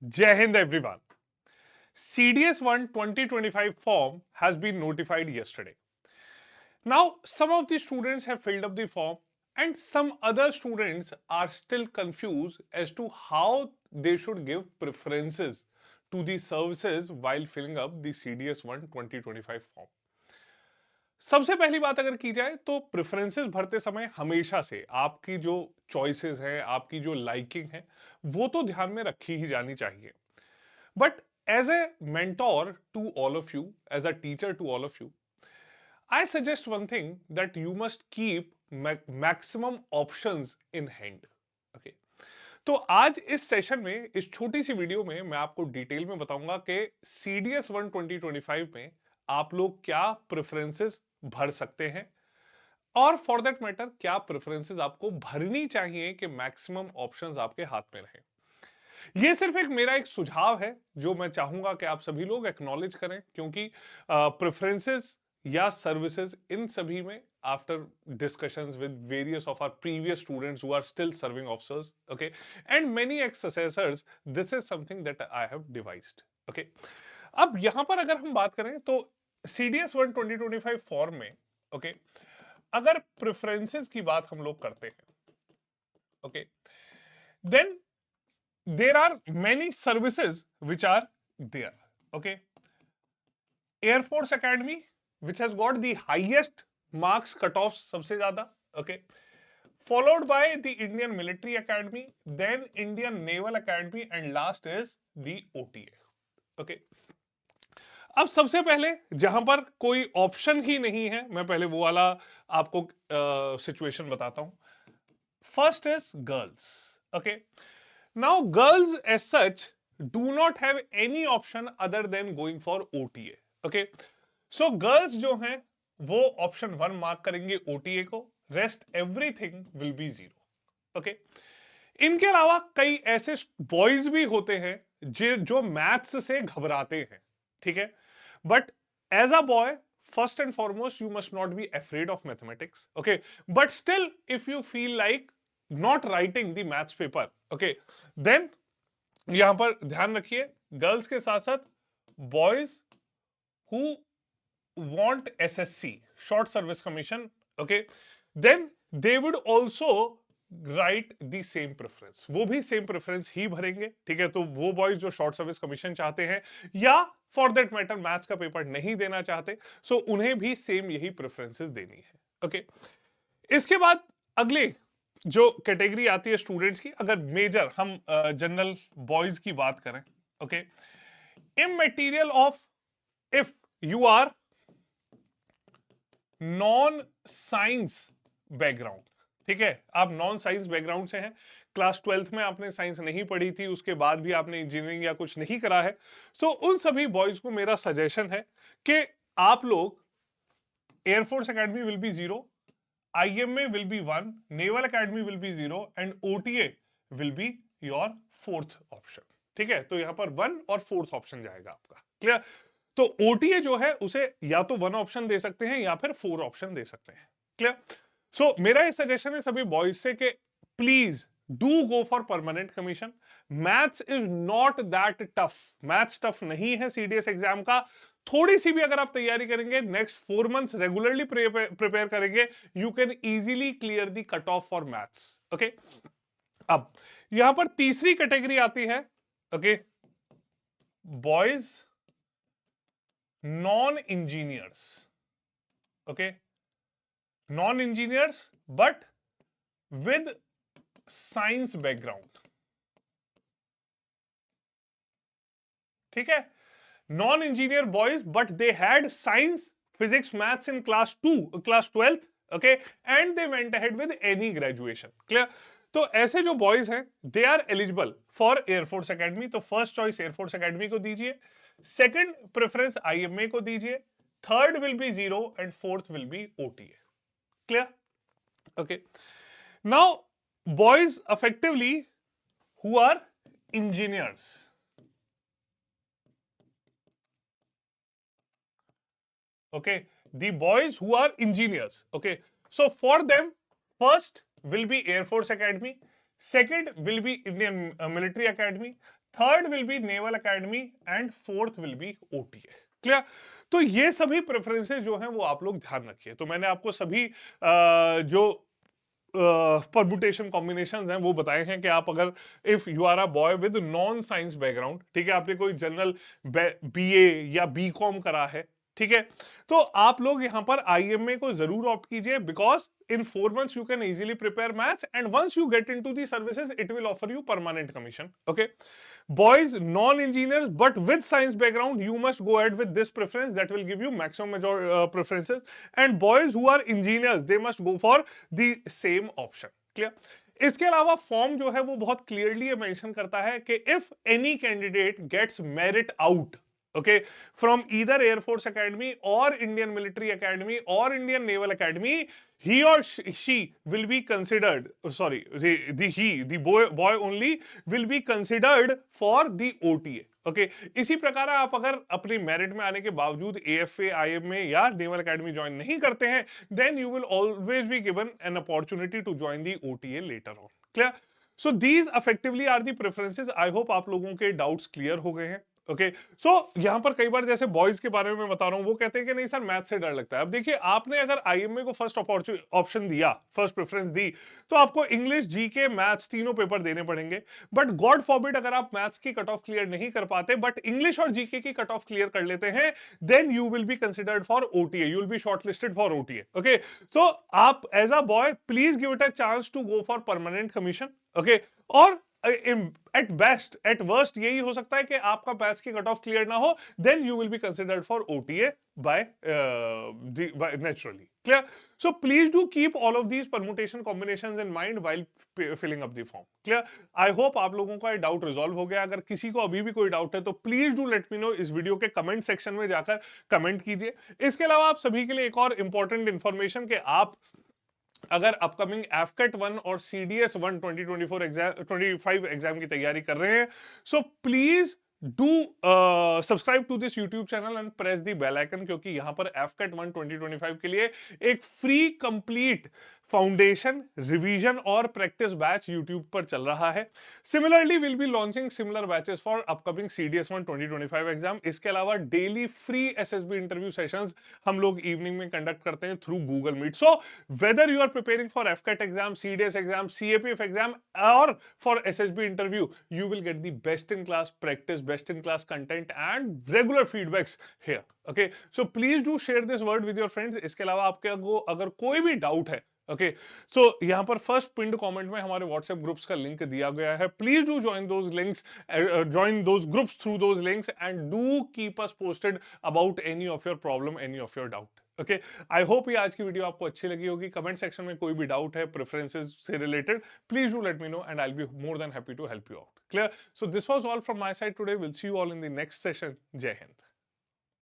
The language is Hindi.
Jai Hind everyone. CDS1 2025 form has been notified yesterday. Now, some of the students have filled up the form and some other students are still confused as to how they should give preferences to the services while filling up the CDS1 2025 form. सबसे पहली बात अगर की जाए तो प्रेफरेंसेस भरते समय हमेशा से आपकी जो चॉइसेस हैं, आपकी जो लाइकिंग है, वो तो ध्यान में रखी ही जानी चाहिए। But as a mentor to all of you, as a teacher to all of you, I suggest one thing that you must keep maximum options in hand. Okay. तो आज इस सेशन में इस छोटी सी वीडियो में मैं आपको डिटेल में बताऊंगा कि CDS1 2025 में आप लोग क्या प्रेफरेंसेस भर सकते हैं और फॉर दैट मैटर क्या प्रेफरेंसेस आपको भरनी चाहिए कि मैक्सिमम ऑप्शंस आपके हाथ में रहें। ये सिर्फ मेरा एक सुझाव है जो मैं चाहूंगा कि आप सभी लोग एक्नॉलेज करें, क्योंकि प्रेफरेंसेस या सर्विसेज इन सभी में after discussions with various of our previous students who are still serving officers, okay, and many ex successors, this is something that I have devised. Okay, अब यहां पर अगर हम बात करें तो CDS1 2025 फॉर्म में, ओके, अगर प्रेफरेंसेस की बात हम लोग करते हैं, okay, then there are many services which are there. Okay, Air Force Academy, which has got the highest marks cutoffs सबसे ज्यादा, okay, followed by the Indian Military Academy, then Indian Naval Academy, and last is the OTA. Okay, अब सबसे पहले जहां पर कोई ऑप्शन ही नहीं है, मैं पहले वो वाला आपको सिचुएशन बताता हूं। First is girls. Okay, now girls as such do not have any option other than going for OTA. Okay, so girls जो हैं वो ऑप्शन 1 मार्क करेंगे OTA को, rest everything will be 0। Okay, इनके अलावा कई ऐसे बॉयज भी होते हैं जो मैथ्स से घबराते हैं, ठीक है, but as a boy first and foremost you must not be afraid of mathematics, okay, but still if you feel like not writing the maths paper, okay, then यहां पर ध्यान रखिए गर्ल्स के साथ साथ boys who want SSC, short service commission, okay, then they would also write the same preference, वो भी सेम प्रेफरेंस ही भरेंगे, ठीक है। तो वो बॉयज जो शॉर्ट सर्विस कमीशन चाहते हैं या फॉर दैट मैटर मैथ्स का पेपर नहीं देना चाहते, सो उन्हें भी सेम यही प्रेफरेंसेस देनी है। ओके, इसके बाद अगले जो कैटेगरी आती है स्टूडेंट्स की, अगर मेजर हम जनरल बॉयज की बात करें, okay, in material of if you are non science background, ठीक है, आप नॉन साइंस बैकग्राउंड से हैं, क्लास 12th में आपने साइंस नहीं पढ़ी थी, उसके बाद भी आपने इंजीनियरिंग या कुछ नहीं करा है, तो उन सभी बॉयज को मेरा सजेशन है कि आप लोग air force academy will be 0, IMA will be 1, Naval Academy will be 0, and OTA will be your fourth option। ठीक है, तो यहां पर 1 और 4th ऑप्शन जाएगा आपका, क्लियर। तो OTA जो है उसे या तो 1 ऑप्शन दे सकते हैं या फिर 4 ऑप्शन दे सकते हैं, क्लियर। सो मेरा ये सजेशन है सभी बॉयज से कि please do go for permanent commission. Maths is not that tough, maths tough नहीं है CDS एग्जाम का। थोड़ी सी भी अगर आप तैयारी करेंगे, नेक्स्ट 4 मंथ्स रेगुलरली प्रिपेयर करेंगे, you can easily clear the cut off for maths. Okay, अब यहां पर तीसरी कैटेगरी आती है, okay, boys non engineers. Okay, non engineers but with science background, ठीक है, non engineer boys but they had science physics maths in class 12th, okay, and they went ahead with any graduation, clear. तो ऐसे जो बॉयज हैं they are eligible for air force academy, तो फर्स्ट चॉइस एयरफोर्स एकेडमी को दीजिए, सेकंड प्रेफरेंस IMA को दीजिए, third will be 0 and fourth will be OTA, clear. Okay, now boys effectively who are engineers, okay, the boys who are engineers, okay, so for them first will be Air Force Academy, second will be Indian Military Academy, third will be naval academy and fourth will be OTA. Clear? तो ये सभी प्रेफरेंसेस जो हैं वो आप लोग ध्यान रखिए। तो मैंने आपको सभी जो परमुटेशन कॉम्बिनेशंस हैं वो बताए हैं कि आप अगर if you are a boy with non science background, ठीक है, आपने कोई जनरल बीए या बीकॉम करा है, ठीक है, तो आप लोग यहां पर आईएमए को जरूर ऑप्ट कीजिए, because in 4 months you can easily prepare maths, and once you get into the services it will offer you permanent commission. Okay, boys non-engineers but with science background, you must go ahead with this preference, that will give you maximum major preferences, and boys who are engineers they must go for the same option. Clear? इसके अलावा फॉर्म जो है वो बहुत क्लियरली मेंशन करता है कि if any candidate gets merit out, okay, from either Air Force Academy or Indian Military Academy or Indian Naval Academy, he or she will be considered, sorry, the boy only will be considered for the OTA. Okay, इसी प्रकार आप अगर अपनी मेरिट में आने के बावजूद AFA, IMA या नेवल एकेडमी ज्वाइन नहीं करते हैं, then you will always be given an opportunity to join the OTA later on. Clear? So these effectively are the preferences. I hope आप लोगों के डाउट्स क्लियर हो गए हैं। ओके, सो यहां पर कई बार जैसे बॉयज के बारे में बता रहा हूं, वो कहते हैं कि नहीं सर मैथ से डर लगता है। अब देखिए, आपने अगर आईएमए को फर्स्ट ऑप्शन दिया, फर्स्ट प्रेफरेंस दी, तो आपको इंग्लिश, जीके, मैथ्स तीनों पेपर देने पड़ेंगे। बट गॉड फॉरबिड अगर आप मैथ्स की कट ऑफ क्लियर नहीं कर पाते बट इंग्लिश और जीके की कट ऑफ क्लियर कर लेते हैं, then you will be considered for OTA, you will be shortlisted for OTA. Okay, so आप as a boy please give it a chance to go for permanent commission. Okay, और एट बेस्ट एट वर्स्ट यही हो सकता है कि आपका बैच की कट ऑफ क्लियर ना हो, then you will be considered for OTA by naturally. Clear? So please do keep all of these permutation combinations in mind while filling up the form. Clear? I hope आप लोगों का डाउट रिजॉल्व हो गया। अगर किसी को अभी भी कोई डाउट है तो please do let me no, इस वीडियो के कमेंट सेक्शन में जाकर कमेंट कीजिए। इसके अलावा आप सभी के लिए एक और इंपॉर्टेंट इंफॉर्मेशन, कि आप अगर अपकमिंग एफकेट 1 और सीडीएस 1 2024 एग्जाम 25 एग्जाम की तैयारी कर रहे हैं, so please do subscribe to this YouTube channel and press the bell icon, क्योंकि यहां पर एफकेट 1 2025 के लिए एक फ्री कंप्लीट फाउंडेशन, रिवीजन और प्रैक्टिस बैच यूट्यूब पर चल रहा है। Similarly will be launching similar batches for upcoming CDS 1 2025 exam. इसके अलावा daily free SSB interview sessions हम लोग इवनिंग में कंडक्ट करते हैं through Google Meet. So whether you are preparing for FCAT exam, CDS exam, CAPF exam, or for SSB interview, you will get the best in class practice, best in class content and regular feedbacks here. Okay, so please do share this word with your friends. इसके अलावा आपके अगर कोई भी डाउट है, ओके, सो यहाँ पर फर्स्ट पिंड कमेंट में हमारे व्हाट्सएप ग्रुप्स का लिंक दिया गया है। Please do join those links, join those groups through those links and do keep us posted about any of your problem, any of your doubt. Okay, I hope ये आज की वीडियो आपको अच्छी लगी होगी। कमेंट सेक्शन में कोई भी डाउट है प्रेफरेंसेस से related, please do let me know and I will be more than happy to help you out. Clear? So this was all from my side today. Will see you all in the next session. जय हिंद।